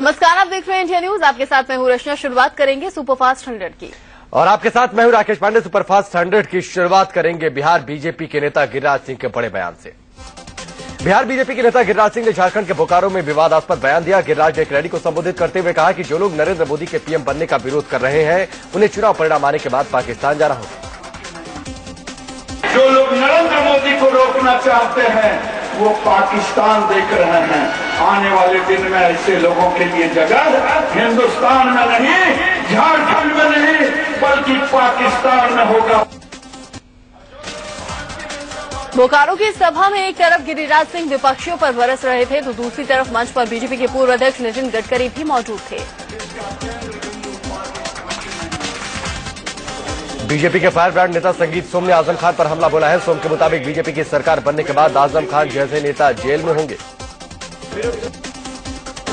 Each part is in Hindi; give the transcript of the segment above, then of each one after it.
नमस्कार, आप देख रहे हैं इंडिया न्यूज। आपके साथ मैं हूं रचना। शुरुआत करेंगे सुपरफास्ट 100 की और आपके साथ मैं हूं राकेश पांडे। सुपरफास्ट 100 की शुरुआत करेंगे बिहार बीजेपी के नेता गिरिराज सिंह के बड़े बयान से। बिहार बीजेपी के नेता गिरिराज सिंह ने झारखंड के बोकारो में विवादास्पद बयान दिया। गिरिराज ने एक रैली को संबोधित करते हुए कहा कि जो लोग नरेंद्र मोदी के पीएम बनने का विरोध कर रहे हैं, उन्हें चुनाव परिणाम आने के बाद पाकिस्तान जाना होगा। जो लोग नरेंद्र मोदी को रोकना चाहते हैं, वो पाकिस्तान देख रहे हैं। आने वाले दिन में ऐसे लोगों के लिए जगह हिंदुस्तान में नहीं, झारखंड में नहीं, बल्कि पाकिस्तान में होगा। बोकारो की सभा में एक तरफ गिरिराज सिंह विपक्षियों पर बरस रहे थे, तो दूसरी तरफ मंच पर बीजेपी के पूर्व अध्यक्ष नितिन गडकरी भी मौजूद थे। बीजेपी के फायर ब्रांड नेता संगीत सोम ने आजम खान पर हमला बोला है। सोम के मुताबिक बीजेपी की सरकार बनने के बाद आजम खान जैसे नेता जेल में होंगे।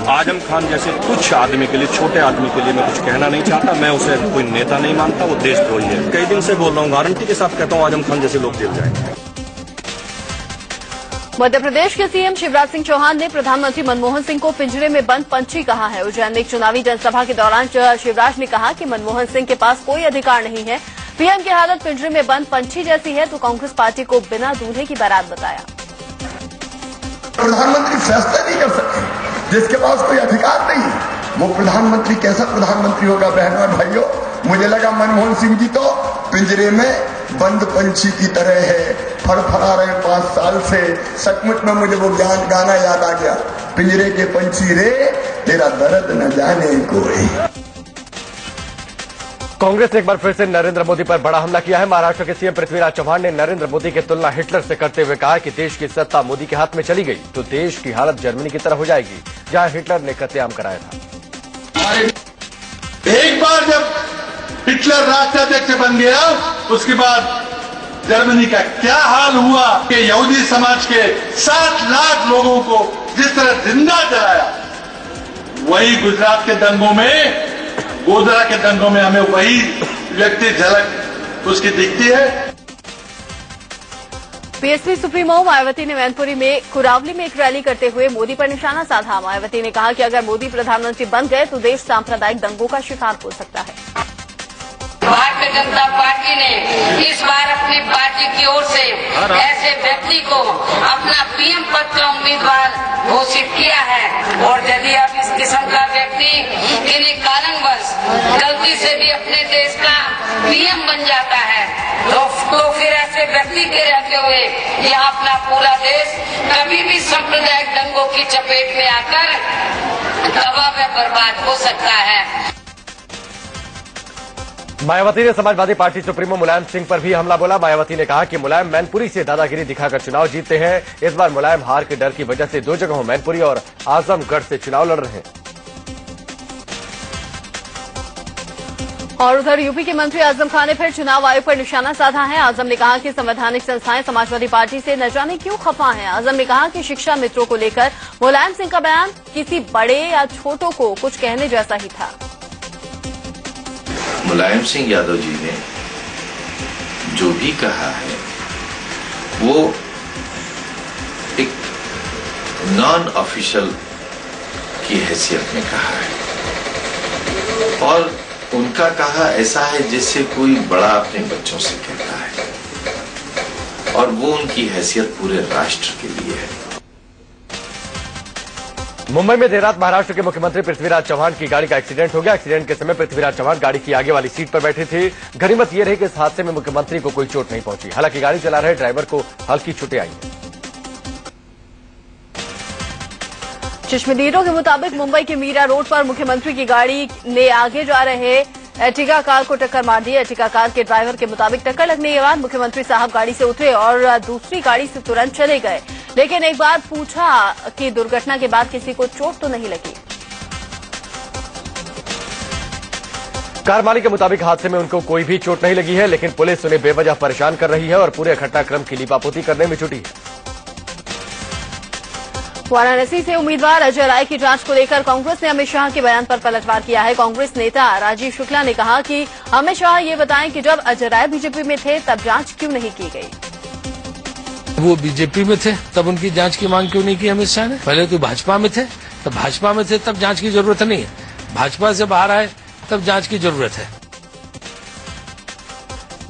आजम खान जैसे कुछ आदमी के लिए, छोटे आदमी के लिए मैं कुछ कहना नहीं चाहता। मैं उसे कोई नेता नहीं मानता, वो देशद्रोही है। कई दिन से बोल रहा हूँ, गारंटी के साथ कहता हूँ, आजम खान जैसे लोग जेल जाएंगे। मध्य प्रदेश के सीएम शिवराज सिंह चौहान ने प्रधानमंत्री मनमोहन सिंह को पिंजरे में बंद पंछी कहा है। उज्जैन में एक चुनावी जनसभा के दौरान शिवराज ने कहा कि मनमोहन सिंह के पास कोई अधिकार नहीं है। पीएम की हालत पिंजरे में बंद पंछी जैसी है, तो कांग्रेस पार्टी को बिना दूल्हे की बारात बताया। प्रधानमंत्री फैसला नहीं कर सकते, जिसके पास कोई अधिकार नहीं, वो प्रधानमंत्री कैसा प्रधानमंत्री होगा? बहनों और भाइयों, मुझे लगा मनमोहन सिंह जी तो पिंजरे में बंद पंछी की तरह है, फड़फड़ा रहे 5 साल से। सचमुच में मुझे वो गाना याद आ गया, पिंजरे के पंछी रे तेरा दर्द न जाने कोई। कांग्रेस ने एक बार फिर से नरेंद्र मोदी पर बड़ा हमला किया है। महाराष्ट्र के सीएम पृथ्वीराज चौहान ने नरेंद्र मोदी की तुलना हिटलर से करते हुए कहा कि देश की सत्ता मोदी के हाथ में चली गई तो देश की हालत जर्मनी की तरह हो जाएगी, जहां हिटलर ने कत्लेआम कराया था। एक बार जब हिटलर राष्ट्राध्यक्ष बन गया, उसके बाद जर्मनी का क्या हाल हुआ कि यहूदी समाज के 7 लाख लोगों को जिस तरह जिंदा जलाया, वही गुजरात के दंगों में, गोधरा के दंगों में हमें वही व्यक्ति झलक उसकी दिखती है। बीएसपी सुप्रीमो मायावती ने मैनपुरी में कुरावली में एक रैली करते हुए मोदी पर निशाना साधा। मायावती ने कहा कि अगर मोदी प्रधानमंत्री बन गए तो देश सांप्रदायिक दंगों का शिकार हो सकता है। भारतीय जनता पार्टी ने इस बार अपनी पार्टी की ओर से ऐसे व्यक्ति को अपना पीएम पद का उम्मीदवार घोषित किया है, और यदि अब इस किस्म का व्यक्ति किन्हीं कारणवश गलती से भी अपने देश का पीएम बन जाता है, तो फिर ऐसे व्यक्ति के रहते हुए यहाँ अपना पूरा देश कभी भी सांप्रदायिक दंगों की चपेट में आकर तबाह व बर्बाद हो सकता है। मायावती ने समाजवादी पार्टी सुप्रीमो मुलायम सिंह पर भी हमला बोला। मायावती ने कहा कि मुलायम मैनपुरी से दादागिरी दिखाकर चुनाव जीतते हैं। इस बार मुलायम हार के डर की वजह से 2 जगहों मैनपुरी और आजमगढ़ से चुनाव लड़ रहे हैं। और उधर यूपी के मंत्री आजम खान ने फिर चुनाव आयोग पर निशाना साधा है। आजम ने कहा कि संवैधानिक संस्थाएं समाजवादी पार्टी से न जाने क्यों खफा हैं। आजम ने कहा कि शिक्षा मित्रों को लेकर मुलायम सिंह का बयान किसी बड़े या छोटों को कुछ कहने जैसा ही था। मुलायम सिंह यादव जी ने जो भी कहा है, वो एक नॉन ऑफिशियल की हैसियत में कहा है, और उनका कहा ऐसा है जैसे कोई बड़ा अपने बच्चों से कहता है, और वो उनकी हैसियत पूरे राष्ट्र के लिए है। मुंबई में देर रात महाराष्ट्र के मुख्यमंत्री पृथ्वीराज चौहान की गाड़ी का एक्सीडेंट हो गया। एक्सीडेंट के समय पृथ्वीराज चौहान गाड़ी की आगे वाली सीट पर बैठे थे। गनीमत यह रही कि इस हादसे में मुख्यमंत्री को कोई चोट नहीं पहुंची। हालांकि गाड़ी चला रहे ड्राइवर को हल्की चोटें आई हैं। चश्मदीरों के मुताबिक मुंबई के मीरा रोड पर मुख्यमंत्री की गाड़ी ने आगे जा रहे एर्टिगा कार को टक्कर मार दी। एर्टिगा कार के ड्राइवर के मुताबिक टक्कर लगने के बाद मुख्यमंत्री साहब गाड़ी से उतरे और दूसरी गाड़ी से तुरंत चले गए, लेकिन एक बात पूछा कि दुर्घटना के बाद किसी को चोट तो नहीं लगी। कार मालिक के मुताबिक हादसे में उनको कोई भी चोट नहीं लगी है, लेकिन पुलिस उन्हें बेवजह परेशान कर रही है और पूरे घटनाक्रम की लीपापोती करने में जुटी है। वाराणसी से उम्मीदवार अजय राय की जांच को लेकर कांग्रेस ने अमित शाह के बयान पर पलटवार किया है। कांग्रेस नेता राजीव शुक्ला ने कहा कि अमित शाह ये बताएं कि जब अजय राय बीजेपी में थे तब जांच क्यों नहीं की गई। वो बीजेपी में थे तब उनकी जांच की मांग क्यों नहीं की अमित शाह ने? पहले तो भाजपा में थे, तो भाजपा में थे तब जांच की जरूरत नहीं है, भाजपा से बाहर आए तब जांच की जरूरत है।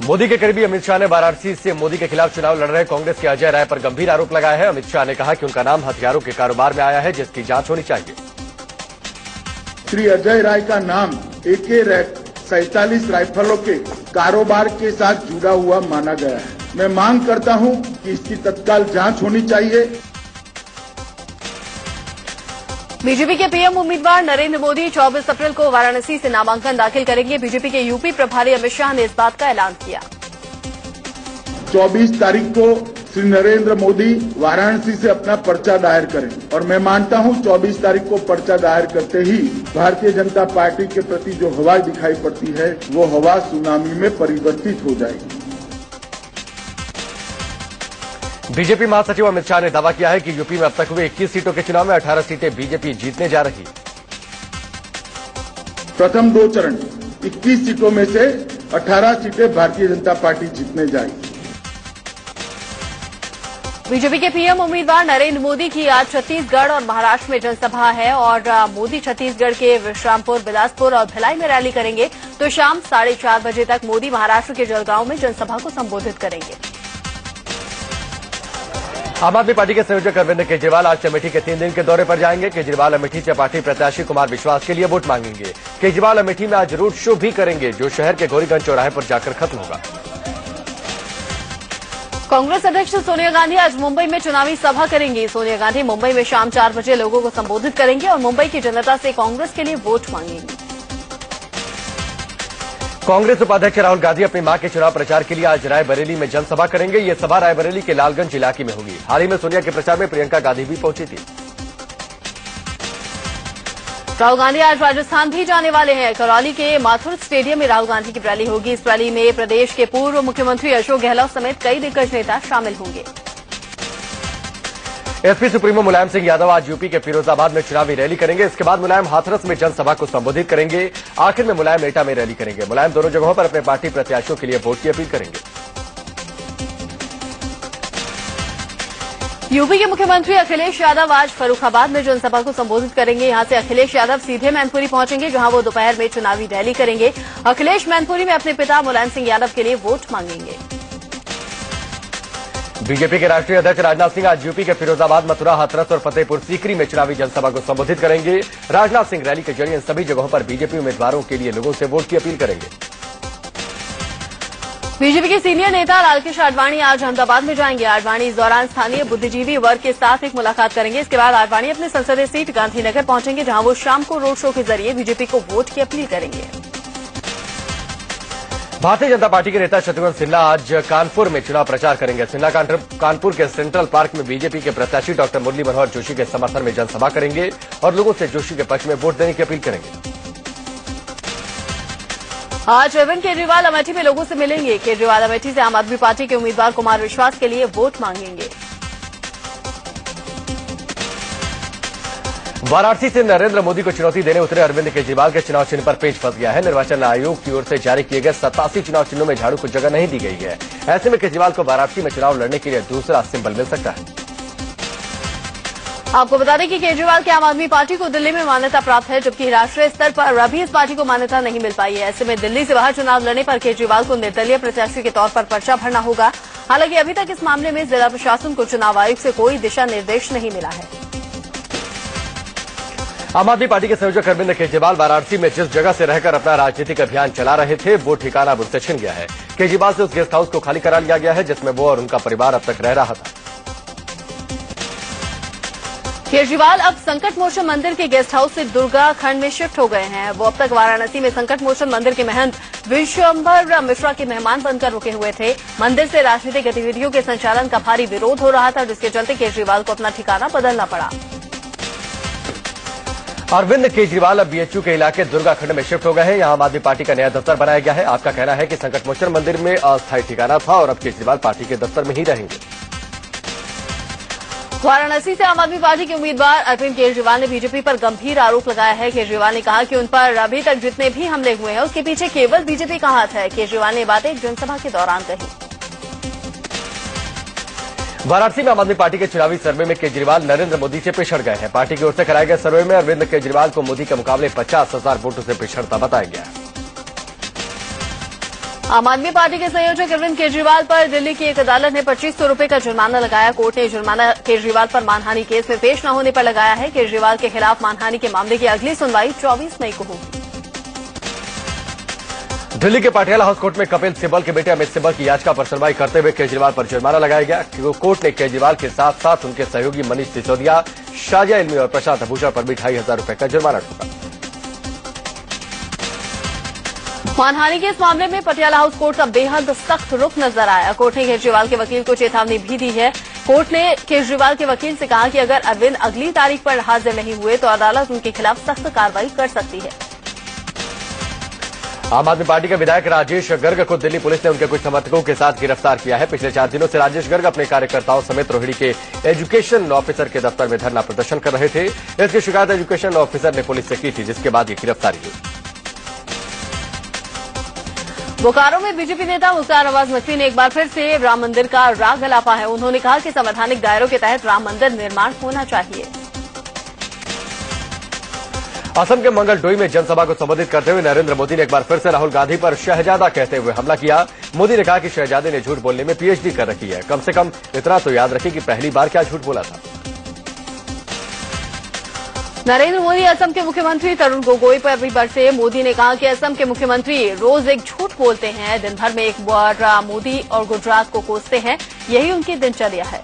मोदी के करीबी अमित शाह ने वाराणसी से मोदी के खिलाफ चुनाव लड़ रहे कांग्रेस के अजय राय पर गंभीर आरोप लगाया है। अमित शाह ने कहा कि उनका नाम हथियारों के कारोबार में आया है, जिसकी जांच होनी चाहिए। श्री अजय राय का नाम AK-47 राइफलों के कारोबार के साथ जुड़ा हुआ माना गया है। मैं मांग करता हूं कि इसकी तत्काल जांच होनी चाहिए। बीजेपी के पीएम उम्मीदवार नरेंद्र मोदी 24 अप्रैल को वाराणसी से नामांकन दाखिल करेंगे। बीजेपी के यूपी प्रभारी अमित शाह ने इस बात का ऐलान किया। 24 तारीख को श्री नरेंद्र मोदी वाराणसी से अपना पर्चा दायर करें और मैं मानता हूं 24 तारीख को पर्चा दायर करते ही भारतीय जनता पार्टी के प्रति जो हवा दिखाई पड़ती है वो हवा सुनामी में परिवर्तित हो जाएगी। बीजेपी महासचिव अमित शाह ने दावा किया है कि यूपी में अब तक हुए 21 सीटों के चुनाव में 18 सीटें बीजेपी जीतने जा रही। प्रथम 2 चरण 21 सीटों में से 18 सीटें भारतीय जनता पार्टी जीतने जाएगी। बीजेपी के पीएम उम्मीदवार नरेंद्र मोदी की आज छत्तीसगढ़ और महाराष्ट्र में जनसभा है और मोदी छत्तीसगढ़ के विश्रामपुर, बिलासपुर और भिलाई में रैली करेंगे तो शाम 4:30 बजे तक मोदी महाराष्ट्र के जलगांव में जनसभा को संबोधित करेंगे। आम आदमी पार्टी के संयोजक अरविंद केजरीवाल आज अमेठी के 3 दिन के दौरे पर जाएंगे। केजरीवाल अमेठी से पार्टी प्रत्याशी कुमार विश्वास के लिए वोट मांगेंगे। केजरीवाल अमेठी में आज रोड शो भी करेंगे, जो शहर के गौरीगंज चौराहे पर जाकर खत्म होगा। कांग्रेस अध्यक्ष सोनिया गांधी आज मुंबई में चुनावी सभा करेंगी। सोनिया गांधी मुंबई में शाम 4 बजे लोगों को संबोधित करेंगे और मुंबई की जनता से कांग्रेस के लिए वोट मांगेंगी। कांग्रेस उपाध्यक्ष राहुल गांधी अपनी मां के चुनाव प्रचार के लिए आज रायबरेली में जनसभा करेंगे। ये सभा रायबरेली के लालगंज इलाके में होगी। हाल ही में सोनिया के प्रचार में प्रियंका गांधी भी पहुंची थी। राहुल गांधी आज राजस्थान भी जाने वाले हैं। करौली के माथुर स्टेडियम में राहुल गांधी की रैली होगी। इस रैली में प्रदेश के पूर्व मुख्यमंत्री अशोक गहलोत समेत कई दिग्गज नेता शामिल होंगे। एसपी सुप्रीमो मुलायम सिंह यादव आज यूपी के फिरोजाबाद में चुनावी रैली करेंगे। इसके बाद मुलायम हाथरस में जनसभा को संबोधित करेंगे। आखिर में मुलायम एटा में रैली करेंगे। मुलायम दोनों जगहों पर अपने पार्टी प्रत्याशियों के लिए वोट की अपील करेंगे। यूपी के मुख्यमंत्री अखिलेश यादव आज फर्रुखाबाद में जनसभा को संबोधित करेंगे। यहां से अखिलेश यादव सीधे मैनपुरी पहुंचेंगे, जहां वो दोपहर में चुनावी रैली करेंगे। अखिलेश मैनपुरी में अपने पिता मुलायम सिंह यादव के लिए वोट मांगेंगे। बीजेपी के राष्ट्रीय अध्यक्ष राजनाथ सिंह आज यूपी के फिरोजाबाद, मथुरा, हाथरस और फतेहपुर सीकरी में चुनावी जनसभा को संबोधित करेंगे। राजनाथ सिंह रैली के जरिए इन सभी जगहों पर बीजेपी उम्मीदवारों के लिए लोगों से वोट की अपील करेंगे। बीजेपी के सीनियर नेता लालकृष्ण आडवाणी आज अहमदाबाद में जाएंगे। आडवाणी इस दौरान स्थानीय बुद्धिजीवी वर्ग के साथ एक मुलाकात करेंगे। इसके बाद आडवाणी अपने संसदीय सीट गांधीनगर पहुंचेंगे, जहां वो शाम को रोड शो के जरिए बीजेपी को वोट की अपील करेंगे। भारतीय जनता पार्टी के नेता शत्रुघ्न सिन्हा आज कानपुर में चुनाव प्रचार करेंगे। सिन्हा कानपुर के सेंट्रल पार्क में बीजेपी के प्रत्याशी डॉक्टर मुरली मनोहर जोशी के समर्थन में जनसभा करेंगे और लोगों से जोशी के पक्ष में वोट देने की अपील करेंगे। आज अरविंद केजरीवाल अमेठी में लोगों से मिलेंगे। केजरीवाल अमेठी से आम आदमी पार्टी के उम्मीदवार कुमार विश्वास के लिए वोट मांगेंगे। वाराणसी से नरेंद्र मोदी को चुनौती देने उतरे अरविंद केजरीवाल के चुनाव चिन्ह पर पेच फंस गया है। निर्वाचन आयोग की ओर से जारी किए गए 87 चुनाव चिन्हों में झाड़ू को जगह नहीं दी गई है। ऐसे में केजरीवाल को वाराणसी में चुनाव लड़ने के लिए दूसरा सिंबल मिल सकता है। आपको बता दें कि केजरीवाल की आम आदमी पार्टी को दिल्ली में मान्यता प्राप्त है, जबकि राष्ट्रीय स्तर पर अभी इस पार्टी को मान्यता नहीं मिल पाई है। ऐसे में दिल्ली से बाहर चुनाव लड़ने पर केजरीवाल को निर्दलीय प्रत्याशी के तौर पर पर्चा भरना होगा। हालांकि अभी तक इस मामले में जिला प्रशासन को चुनाव आयोग से कोई दिशा निर्देश नहीं मिला है। आम आदमी पार्टी के संयोजक अरविंद केजरीवाल वाराणसी में जिस जगह से रहकर अपना राजनीतिक अभियान चला रहे थे, वो ठिकाना अब उनसे छिन गया है। केजरीवाल से उस गेस्ट हाउस को खाली करा लिया गया है, जिसमें वो और उनका परिवार अब तक रह रहा था। केजरीवाल अब संकट मोचन मंदिर के गेस्ट हाउस से दुर्गा खंड में शिफ्ट हो गए हैं। वो अब तक वाराणसी में संकट मोचन मंदिर के महंत विश्वंभर मिश्रा के मेहमान बनकर रुके हुए थे। मंदिर से राजनीतिक गतिविधियों के संचालन का भारी विरोध हो रहा था, जिसके चलते केजरीवाल को अपना ठिकाना बदलना पड़ा। अरविंद केजरीवाल अब बीएचयू के इलाके दुर्गा खंड में शिफ्ट हो गए हैं। यहां आम आदमी पार्टी का नया दफ्तर बनाया गया है। आपका कहना है कि संकट मोचन मंदिर में अस्थायी ठिकाना था और अब केजरीवाल पार्टी के दफ्तर में ही रहेंगे। वाराणसी से आम आदमी पार्टी के उम्मीदवार अरविंद केजरीवाल ने बीजेपी पर गंभीर आरोप लगाया है। केजरीवाल ने कहा कि उन पर अभी तक जितने भी हमले हुए हैं, उसके पीछे केवल बीजेपी का हाथ है। केजरीवाल ने बातें एक जनसभा के दौरान कही। वाराणसी में आम आदमी पार्टी के चुनावी सर्वे में केजरीवाल नरेंद्र मोदी से पिछड़ गए हैं। पार्टी की ओर से कराए गए सर्वे में अरविंद केजरीवाल को मोदी के मुकाबले 50,000 वोटों से पिछड़ता बताया गया है। आम आदमी पार्टी के संयोजक अरविंद केजरीवाल पर दिल्ली की एक अदालत ने 2500 रुपए का जुर्माना लगाया। कोर्ट ने जुर्माना केजरीवाल पर मानहानि केस में पेश न होने पर लगाया है। केजरीवाल के खिलाफ मानहानि के मामले की अगली सुनवाई 24 मई को होगी। दिल्ली के पटियाला हाउस कोर्ट में कपिल सिब्बल के बेटे अमित सिब्बल की याचिका पर सुनवाई करते हुए केजरीवाल पर जुर्माना लगाया गया। कोर्ट ने केजरीवाल के साथ साथ उनके सहयोगी मनीष सिसोदिया, शाजिया इल्मी और प्रशांत भूषण पर भी 2,500 रुपए का जुर्माना ठोका। मानहानि के इस मामले में पटियाला हाउस कोर्ट का बेहद सख्त रुख नजर आया। कोर्ट ने केजरीवाल के वकील को चेतावनी भी दी है। कोर्ट ने केजरीवाल के वकील से कहा कि अगर अरविंद अगली तारीख पर हाजिर नहीं हुए तो अदालत उनके खिलाफ सख्त कार्रवाई कर सकती है। आम आदमी पार्टी के विधायक राजेश गर्ग को दिल्ली पुलिस ने उनके कुछ समर्थकों के साथ गिरफ्तार किया है। पिछले 4 दिनों से राजेश गर्ग अपने कार्यकर्ताओं समेत रोहिणी के एजुकेशन ऑफिसर के दफ्तर में धरना प्रदर्शन कर रहे थे। इसकी शिकायत एजुकेशन ऑफिसर ने पुलिस से की थी, जिसके बाद ये गिरफ्तारी हुई। बोकारो में बीजेपी नेता मुख्तार अब्बास नकवी ने एक बार फिर से राम मंदिर का राग अलापा है। उन्होंने कहा कि संवैधानिक दायरों के तहत राम मंदिर निर्माण होना चाहिए। असम के मंगलडोई में जनसभा को संबोधित करते हुए नरेंद्र मोदी ने एक बार फिर से राहुल गांधी पर शहजादा कहते हुए हमला किया। मोदी ने कहा कि शहजादे ने झूठ बोलने में पीएचडी कर रखी है। कम से कम इतना तो याद रखें कि पहली बार क्या झूठ बोला था। नरेंद्र मोदी असम के मुख्यमंत्री तरुण गोगोई पर भी बरसे। मोदी ने कहा कि असम के मुख्यमंत्री रोज एक झूठ बोलते हैं, दिन भर में एक बार मोदी और गुजरात को कोसते हैं, यही उनकी दिनचर्या है।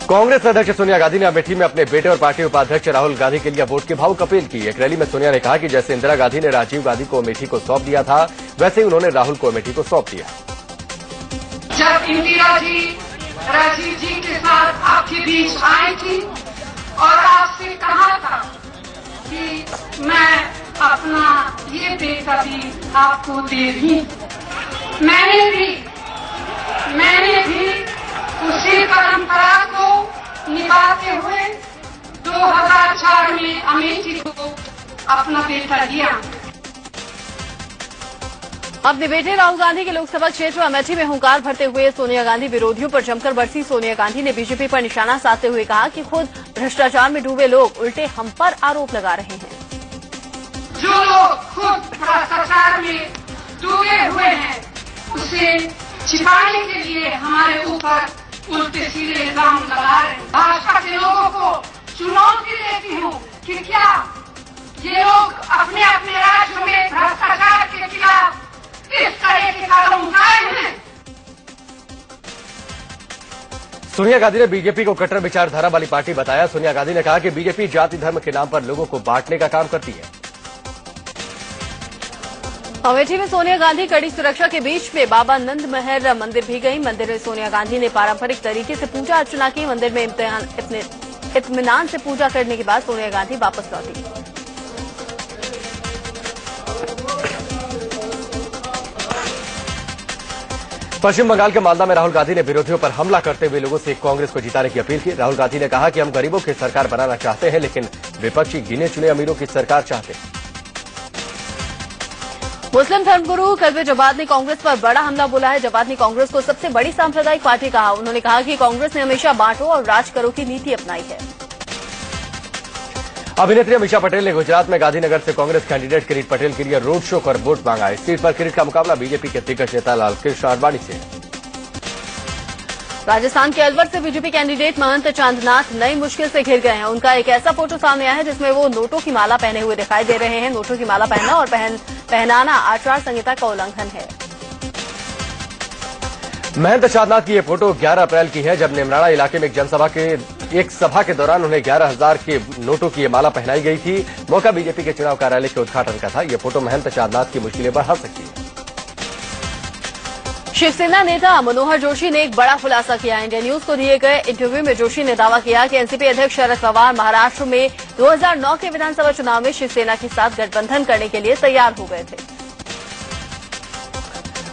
कांग्रेस अध्यक्ष सोनिया गांधी ने अमेठी में अपने बेटे और पार्टी उपाध्यक्ष राहुल गांधी के लिए वोट की भावुक अपील की। एक रैली में सोनिया ने कहा कि जैसे इंदिरा गांधी ने राजीव गांधी को अमेठी को सौंप दिया था, वैसे ही उन्होंने राहुल को अमेठी को सौंप दिया। जब इंदिरा जी राजीव जी के साथ आपके बीच आई थी और आपसे कहा था कि मैं अपना ये बेटा भी आपको दे दूं, मैंने भी उसी परंपरा को निभाते हुए 2004 में अमेठी को अपना बेटा दिया। अपने बेटे राहुल गांधी के लोकसभा क्षेत्र अमेठी में हुंकार भरते हुए सोनिया गांधी विरोधियों पर जमकर बरसी। सोनिया गांधी ने बीजेपी पर निशाना साधते हुए कहा कि खुद भ्रष्टाचार में डूबे लोग उल्टे हम पर आरोप लगा रहे हैं। जो लोग खुद भ्रष्टाचार में डूबे हुए हैं, उसे छिपाने के लिए हमारे ऊपर उल्टे सीधे इल्जाम लगा रहे हैं। भाजपा के लोगों को चुनौती देती हूँ कि क्या ये लोग अपने अपने राज्यों में भ्रष्टाचार के खिलाफ इस तरह के कदम उठाए हैं। सोनिया गांधी ने बीजेपी को कट्टर विचारधारा वाली पार्टी बताया। सोनिया गांधी ने कहा कि बीजेपी जाति धर्म के नाम पर लोगों को बांटने का काम करती है। अमेठी में सोनिया गांधी कड़ी सुरक्षा के बीच में बाबा नंद महर मंदिर भी गई। मंदिर में सोनिया गांधी ने पारंपरिक तरीके से पूजा अर्चना की। मंदिर में इत्मीनान से पूजा करने के बाद सोनिया गांधी वापस लौटी। पश्चिम बंगाल के मालदा में राहुल गांधी ने विरोधियों पर हमला करते हुए लोगों से कांग्रेस को जिताने की अपील की। राहुल गांधी ने कहा कि हम गरीबों की सरकार बनाना चाहते हैं, लेकिन विपक्षी गिने चुने अमीरों की सरकार चाहते हैं। मुस्लिम धर्मगुरु कल्बे जवाद ने कांग्रेस पर बड़ा हमला बोला है। जवाद ने कांग्रेस को सबसे बड़ी सांप्रदायिक पार्टी कहा। उन्होंने कहा कि कांग्रेस ने हमेशा बांटो और राज करो की नीति अपनाई है। अभिनेत्री अमीषा पटेल ने गुजरात में गांधीनगर से कांग्रेस कैंडिडेट किरीट पटेल के लिए रोड शो कर वोट मांगा। इस सीट पर किरीट का मुकाबला बीजेपी के दिग्गज नेता लालकृष्ण आडवाणी से है। राजस्थान के अलवर से बीजेपी कैंडिडेट महंत चांदनाथ नई मुश्किल से घिर गए हैं। उनका एक ऐसा फोटो सामने आया है जिसमें वो नोटों की माला पहने हुए दिखाई दे रहे हैं। नोटों की माला पहनना और पहनाना आचार संहिता का उल्लंघन है। महंत चांदनाथ की ये फोटो 11 अप्रैल की है, जब निमराना इलाके में एक सभा के दौरान उन्हें 11,000 के नोटों की ये माला पहनाई गई थी। मौका बीजेपी के चुनाव कार्यालय के उद्घाटन का था। ये फोटो महंत चांदनाथ की मुश्किलें बढ़ा सकती है। शिवसेना नेता मनोहर जोशी ने एक बड़ा खुलासा किया। इंडिया न्यूज को दिए गए इंटरव्यू में जोशी ने दावा किया कि एनसीपी अध्यक्ष शरद पवार महाराष्ट्र में 2009 के विधानसभा चुनाव में शिवसेना के साथ गठबंधन करने के लिए तैयार हो गए थे।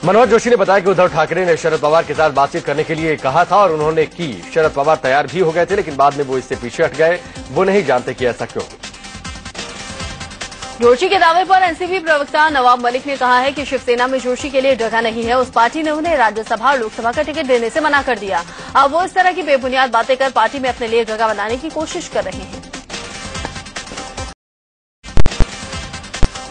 मनोहर जोशी ने बताया कि उद्धव ठाकरे ने शरद पवार के साथ बातचीत करने के लिए कहा था और उन्होंने की। शरद पवार तैयार भी हो गए थे, लेकिन बाद में वो इससे पीछे हट गए। वो नहीं जानते कि ऐसा क्यों। जोशी के दावे पर एनसीपी प्रवक्ता नवाब मलिक ने कहा है कि शिवसेना में जोशी के लिए जगह नहीं है। उस पार्टी ने उन्हें राज्यसभा और लोकसभा का टिकट देने से मना कर दिया। अब वो इस तरह की बेबुनियाद बातें कर पार्टी में अपने लिए जगह बनाने की कोशिश कर रहे हैं।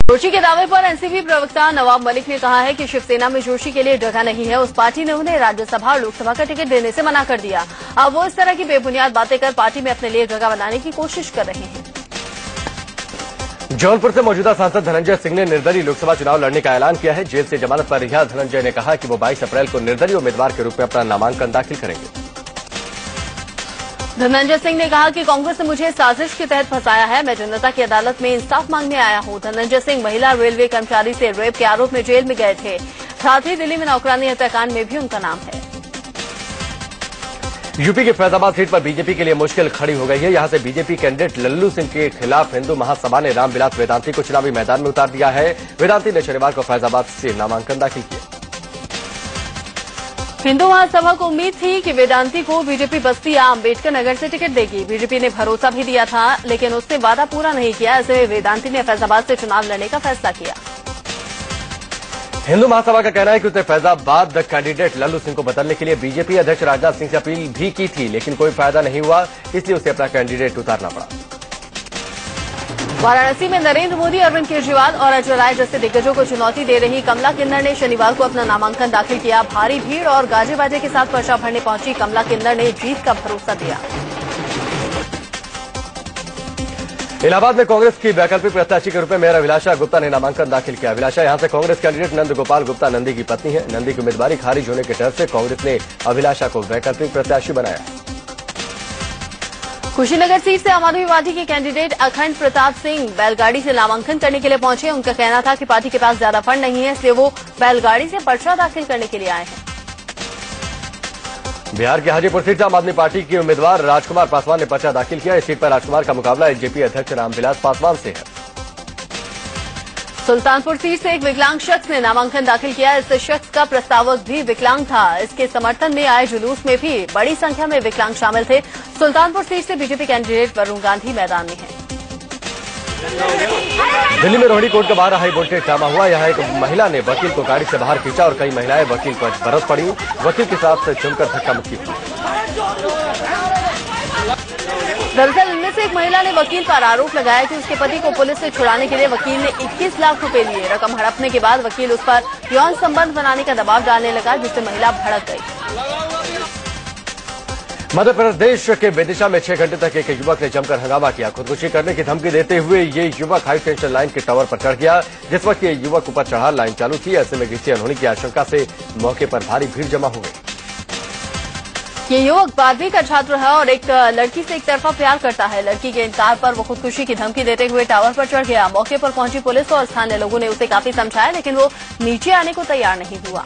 जोशी के दावे पर एनसीपी प्रवक्ता नवाब मलिक ने कहा है कि शिवसेना में जोशी के लिए जगह नहीं है। उस पार्टी ने उन्हें राज्यसभा और लोकसभा का टिकट देने से मना कर दिया। अब वो इस तरह की बेबुनियाद बातें कर पार्टी में अपने लिए जगह बनाने की कोशिश कर रहे हैं। जौनपुर से मौजूदा सांसद धनंजय सिंह ने निर्दलीय लोकसभा चुनाव लड़ने का ऐलान किया है। जेल से जमानत पर रिहा धनंजय ने कहा कि वो 22 अप्रैल को निर्दलीय उम्मीदवार के रूप में अपना नामांकन दाखिल करेंगे। धनंजय सिंह ने कहा कि कांग्रेस ने मुझे साजिश के तहत फंसाया है। मैं जनता की अदालत में इंसाफ मांगने आया हूं। धनंजय सिंह महिला रेलवे कर्मचारी से रेप के आरोप में जेल में गए थे। साथ ही दिल्ली में नौकरानी हत्याकांड में भी उनका नाम है। यूपी के फैजाबाद सीट पर बीजेपी के लिए मुश्किल खड़ी हो गई है। यहां से बीजेपी कैंडिडेट लल्लू सिंह के खिलाफ हिंदू महासभा ने रामविलास वेदांती को चुनावी मैदान में उतार दिया है। वेदांती ने शनिवार को फैजाबाद से नामांकन दाखिल किया। हिंदू महासभा को उम्मीद थी कि वेदांती को बीजेपी बस्ती या अम्बेडकर नगर से टिकट देगी। बीजेपी ने भरोसा भी दिया था, लेकिन उसने वादा पूरा नहीं किया। ऐसे में वेदांती ने फैजाबाद से चुनाव लड़ने का फैसला किया। हिंदू महासभा का कहना है कि उसने फैजाबाद कैंडिडेट लल्लू सिंह को बदलने के लिए बीजेपी अध्यक्ष राजनाथ सिंह से अपील भी की थी, लेकिन कोई फायदा नहीं हुआ, इसलिए उसे अपना कैंडिडेट उतारना पड़ा। वाराणसी में नरेंद्र मोदी, अरविंद केजरीवाल और अजय राय जैसे दिग्गजों को चुनौती दे रही कमला किन्नर ने शनिवार को अपना नामांकन दाखिल किया। भारी भीड़ और गाजे बाजे के साथ पर्चा भरने पहुंची कमला किन्नर ने जीत का भरोसा दिया। इलाहाबाद में कांग्रेस की वैकल्पिक प्रत्याशी के रूप में मेयर अभिलाषा गुप्ता ने नामांकन दाखिल किया। अभिलाषा यहां से कांग्रेस कैंडिडेट नंद गोपाल गुप्ता नंदी की पत्नी है। नंदी की उम्मीदवारी खारिज होने के डर से कांग्रेस ने अभिलाषा को वैकल्पिक प्रत्याशी बनाया। कुशीनगर सीट से आम आदमी पार्टी के कैंडिडेट अखंड प्रताप सिंह बैलगाड़ी से नामांकन करने के लिए पहुंचे। उनका कहना था कि पार्टी के पास ज्यादा फंड नहीं है, इसलिए वो बैलगाड़ी से पर्चा दाखिल करने के लिए आए हैं। बिहार के हाजीपुर सीट से आम आदमी पार्टी के उम्मीदवार राजकुमार पासवान ने पर्चा दाखिल किया। इस सीट पर राजकुमार का मुकाबला एलजेपी अध्यक्ष रामविलास पासवान से है। सुल्तानपुर सीट से एक विकलांग शख्स ने नामांकन दाखिल किया। इस शख्स का प्रस्तावक भी विकलांग था। इसके समर्थन में आए जुलूस में भी बड़ी संख्या में विकलांग शामिल थे। सुल्तानपुर सीट से बीजेपी कैंडिडेट वरुण गांधी मैदान में हैं। दिल्ली में रोहिणी कोर्ट के बाहर हाई वोल्टेज ड्रामा हुआ। यहां एक महिला ने वकील को गाड़ी से बाहर खींचा और कई महिलाएं वकील पर बरस पड़ी। वकील के साथ जमकर धक्का मुक्की हुई। दरअसल इनमें से एक महिला ने वकील पर आरोप लगाया कि उसके पति को पुलिस से छुड़ाने के लिए वकील ने 21 लाख रुपए लिए। रकम हड़पने के बाद वकील उस पर यौन संबंध बनाने का दबाव डालने लगा, जिससे महिला भड़क गई। मध्य प्रदेश के विदिशा में 6 घंटे तक एक युवक ने जमकर हंगामा किया। खुदकुशी करने की धमकी देते हुए ये युवक हाई टेंशन लाइन के टावर पर चढ़ गया। जिस वक्त ये युवक ऊपर चढ़ा लाइन चालू थी, ऐसे में किसी अनहोनी की आशंका से मौके पर भारी भीड़ जमा हो गई। ये युवक 12वीं का छात्र है और एक लड़की से एक तरफा प्यार करता है। लड़की के इनकार पर वो खुदकुशी की धमकी देते हुए टावर पर चढ़ गया। मौके पर पहुंची पुलिस और स्थानीय लोगों ने उसे काफी समझाया, लेकिन वो नीचे आने को तैयार नहीं हुआ।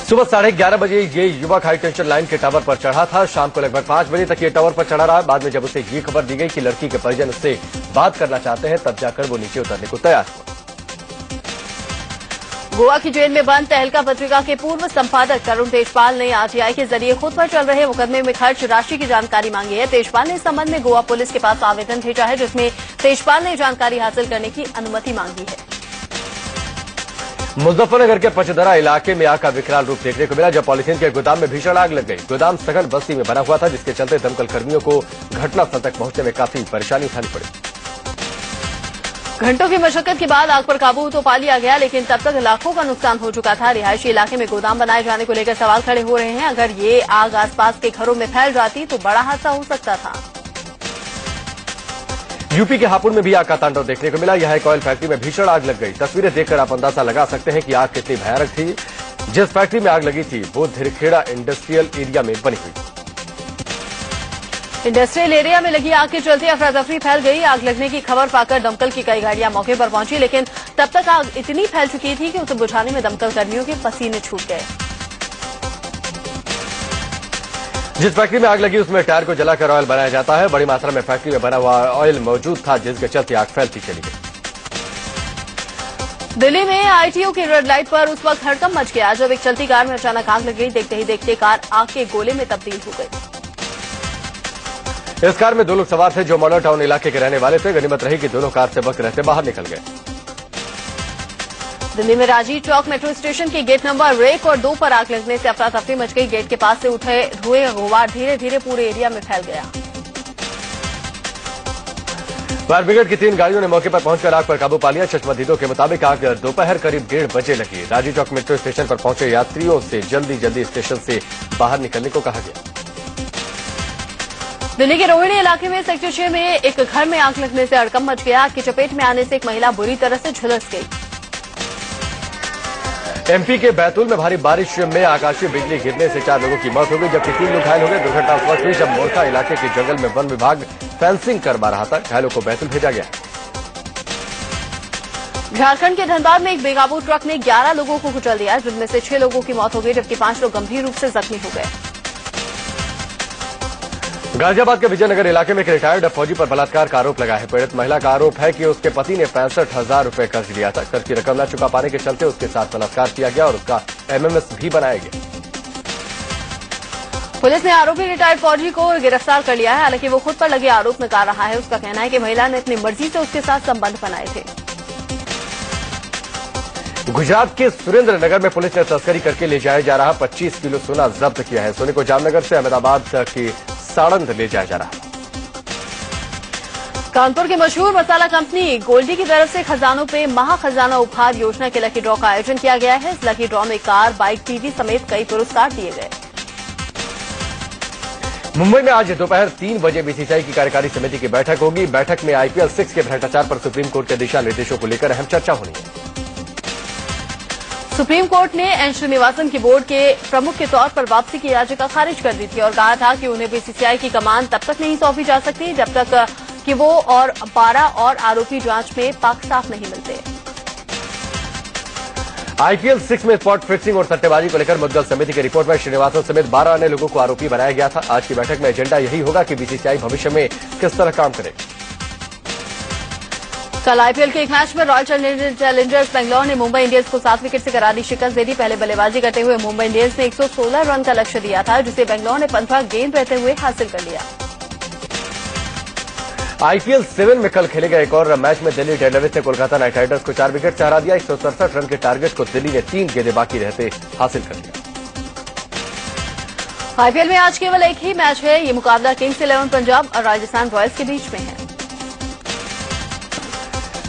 सुबह 11:30 बजे ये युवक हाई टेंशन लाइन के टावर पर चढ़ा था। शाम को लगभग 5 बजे तक ये टावर पर चढ़ा रहा। बाद में जब उसे ये खबर दी गई कि लड़की के परिजन उससे बात करना चाहते हैं, तब जाकर वो नीचे उतरने को तैयार हुआ। गोवा की जेल में बंद तहलका पत्रिका के पूर्व संपादक तरुण तेजपाल ने आरटीआई के जरिए खुद पर चल रहे मुकदमे में खर्च राशि की जानकारी मांगी है। तेजपाल ने इस संबंध में गोवा पुलिस के पास आवेदन भेजा है, जिसमें तेजपाल ने जानकारी हासिल करने की अनुमति मांगी है। मुजफ्फरनगर के पचदरा इलाके में आग का विकराल रूप देखने को मिला, जब पॉलिथीन के गोदाम में भीषण आग लग गई। गोदाम सघन बस्ती में बना हुआ था, जिसके चलते दमकल कर्मियों को घटनास्थल तक पहुंचने में काफी परेशानी उठानी पड़ी। घंटों की मशक्कत के बाद आग पर काबू तो पा लिया गया, लेकिन तब तक लाखों का नुकसान हो चुका था। रिहायशी इलाके में गोदाम बनाए जाने को लेकर सवाल खड़े हो रहे हैं। अगर ये आग आसपास के घरों में फैल जाती तो बड़ा हादसा हो सकता था। यूपी के हापुड़ में भी आग का तांडव देखने को मिला। यहां एक ऑयल फैक्ट्री में भीषण आग लग गई। तस्वीरें देखकर आप अंदाजा लगा सकते हैं कि आग कितनी भयानक थी। जिस फैक्ट्री में आग लगी थी वो धिरखेड़ा इंडस्ट्रियल एरिया में बनी हुई। इंडस्ट्रियल एरिया में लगी आग के चलते अफरा तफरी फैल गई। आग लगने की खबर पाकर दमकल की कई गाड़ियां मौके पर पहुंची, लेकिन तब तक आग इतनी फैल चुकी थी कि उसे बुझाने में दमकल कर्मियों के पसीने छूट गए। जिस फैक्ट्री में आग लगी उसमें टायर को जलाकर ऑयल बनाया जाता है। बड़ी मात्रा में फैक्ट्री में बना हुआ ऑयल मौजूद था, जिसके चलते आग फैलती चली गई। दिल्ली में आईटीओ की रेड लाइट पर उस वक्त हड़कंप मच गया जब एक चलती कार में अचानक आग लग गई। देखते ही देखते कार आग के गोले में तब्दील हो गई। इस कार में 2 लोग सवार थे जो मॉडल टाउन इलाके के रहने वाले थे। गनीमत रही कि दोनों कार से वक्त रहते बाहर निकल गए। दिल्ली में राजीव चौक मेट्रो स्टेशन के गेट नंबर 1 और 2 पर आग लगने से अफरा तफरी मच गई। गेट के पास से उठे धुएं का गुबार धीरे धीरे पूरे एरिया में फैल गया। फायर ब्रिगेड की 3 गाड़ियों ने मौके पर पहुंचकर आग पर काबू पा लिया। चश्मदीदों के मुताबिक आग दोपहर करीब 1:30 बजे लगी। राजीव चौक मेट्रो स्टेशन पर पहुंचे यात्रियों से जल्दी स्टेशन से बाहर निकलने को कहा गया। दिल्ली के रोहिणी इलाके में सेक्टर 6 में एक घर में आग लगने से हड़कंप मच गया। आग की चपेट में आने से एक महिला बुरी तरह से झुलस गई। एमपी के बैतूल में भारी बारिश में आकाशीय बिजली गिरने से 4 लोगों की मौत हो गई, जबकि 3 लोग घायल हो गए। दुर्घटना उस वक्त हुई जब मोरखा इलाके के जंगल में वन विभाग फेंसिंग करवा रहा था। घायलों को बैतूल भेजा गया। झारखंड के धनबाद में एक बेकाबू ट्रक ने 11 लोगों को कुचल दिया, जिनमें से 6 लोगों की मौत हो गई, जबकि 5 लोग गंभीर रूप से जख्मी हो गए। गाजियाबाद के विजयनगर इलाके में एक रिटायर्ड फौजी पर बलात्कार का आरोप लगा है। पीड़ित महिला का आरोप है कि उसके पति ने 65,000 रुपए कर्ज लिया था। कर्ज की रकम न चुका पाने के चलते उसके साथ बलात्कार किया गया और उसका एमएमएस भी बनाया गया। पुलिस ने आरोपी रिटायर्ड फौजी को गिरफ्तार कर लिया है। हालांकि वो खुद पर लगे आरोप नकार रहा है। उसका कहना है कि महिला ने अपनी मर्जी से उसके साथ संबंध बनाए थे। गुजरात के सुरेंद्रनगर में पुलिस ने तस्करी करके ले जाया जा रहा 25 किलो सोना जब्त किया है। सोने को जामनगर से अहमदाबाद की साड़ंद ले जाया जा रहा है। कानपुर की मशहूर मसाला कंपनी गोल्डी की तरफ से खजानों पे महाखजाना उपहार योजना के लकी ड्रॉ का आयोजन किया गया है। इस लकी ड्रॉ में कार, बाइक, टीवी समेत कई पुरस्कार दिए गए। मुंबई में आज दोपहर 3 बजे बीसीसीआई की कार्यकारी समिति की बैठक होगी। बैठक में आईपीएल 6 के भ्रष्टाचार पर सुप्रीम कोर्ट के दिशा निर्देशों को लेकर अहम चर्चा होनी है। सुप्रीम कोर्ट ने एन श्रीनिवासन की बोर्ड के प्रमुख के तौर पर वापसी की याचिका खारिज कर दी थी और कहा था कि उन्हें बीसीसीआई की कमान तब तक नहीं सौंपी जा सकती जब तक कि वो और 12 और आरोपी जांच में पाक साफ नहीं मिलते। आईपीएल 6 में स्पॉट फिक्सिंग और सट्टेबाजी को लेकर मुद्गल समिति की रिपोर्ट में श्रीनिवासन समेत 12 अन्य लोगों को आरोपी बनाया गया था। आज की बैठक में एजेंडा यही होगा कि बीसीसीआई भविष्य में किस तरह काम करे। कल आईपीएल के एक मैच में रॉयल चैलेंजर्स बेंगलोर ने मुंबई इंडियंस को 7 विकेट से करारी शिकस्त दे दी। पहले बल्लेबाजी करते हुए मुंबई इंडियंस ने 116 रन का लक्ष्य दिया था, जिसे बेंगलोर ने 15 गेंद रहते हुए हासिल कर लिया। आईपीएल 7 में कल खेले गए एक और मैच में दिल्ली डेयरडेविल्स ने कोलकाता नाइट राइडर्स को 4 विकेट से हरा दिया। 167 रन के टारगेट को दिल्ली ने 3 गेंदें बाकी रहते हासिल कर लिया। आईपीएल में आज केवल एक ही मैच है। ये मुकाबला किंग्स 11 पंजाब और राजस्थान रॉयल्स के बीच में है।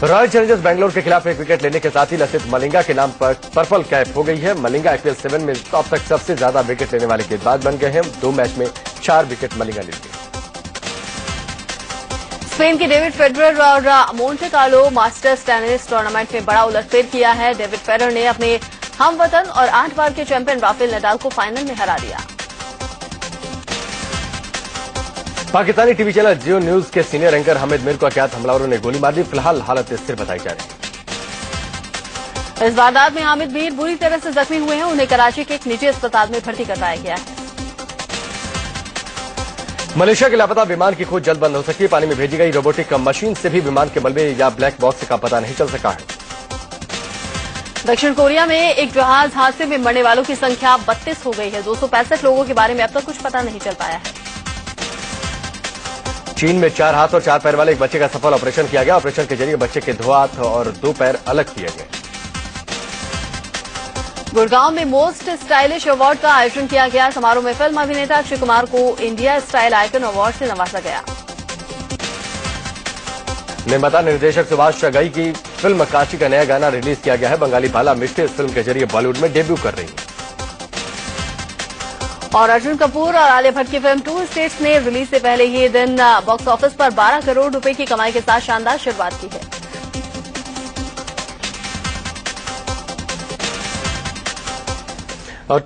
रॉयल चैलेंजर्स बेंगलोर के खिलाफ 1 विकेट लेने के साथ ही लसित मलिंगा के नाम पर पर्पल कैप हो गई है। मलिंगा आईपीएल 7 में अब तक सबसे ज्यादा विकेट लेने वाले गेंदबाज बन गए हैं। 2 मैच में 4 विकेट मलिंगा ले लिए। स्पेन के डेविड फेडरर और Monte Carlo masters tennis tournament में बड़ा उलटफेर किया है। डेविड फेडरर ने अपने हमवतन और 8 बार के चैंपियन राफेल नडाल को फाइनल में हरा दिया। पाकिस्तानी टीवी चैनल जियो न्यूज के सीनियर एंकर हामिद मीर को अज्ञात हमलावरों ने गोली मार दी। फिलहाल हालत स्थिर बताई जा रही है। इस वारदात में हामिद मीर बुरी तरह से जख्मी हुए हैं। उन्हें कराची के एक निजी अस्पताल में भर्ती करवाया गया है। मलेशिया के लापता विमान की खोज जल्द बंद हो सकती है। पानी में भेजी गई रोबोटिक मशीन से भी विमान के मलबे या ब्लैक बॉक्स का पता नहीं चल सका है। दक्षिण कोरिया में एक जहाज हादसे में मरने वालों की संख्या 32 हो गई है। 265 लोगों के बारे में अब तक कुछ पता नहीं चल पाया है। चीन में 4 हाथ और 4 पैर वाले एक बच्चे का सफल ऑपरेशन किया गया। ऑपरेशन के जरिए बच्चे के 2 हाथ और 2 पैर अलग किए गए। गुड़गांव में मोस्ट स्टाइलिश अवार्ड का आयोजन किया गया। समारोह में फिल्म अभिनेता अक्षय कुमार को इंडिया स्टाइल आइकन अवार्ड से नवाजा गया। निर्माता निर्देशक सुभाष चगई की फिल्म काशी का नया गाना रिलीज किया गया है। बंगाली बाला मिष्टी इस फिल्म के जरिए बॉलीवुड में डेब्यू कर रही है। और अर्जुन कपूर और आलिया भट्ट की फिल्म 2 स्टेट्स ने रिलीज से पहले ही दिन बॉक्स ऑफिस पर 12 करोड़ रुपए की कमाई के साथ शानदार शुरुआत की है। और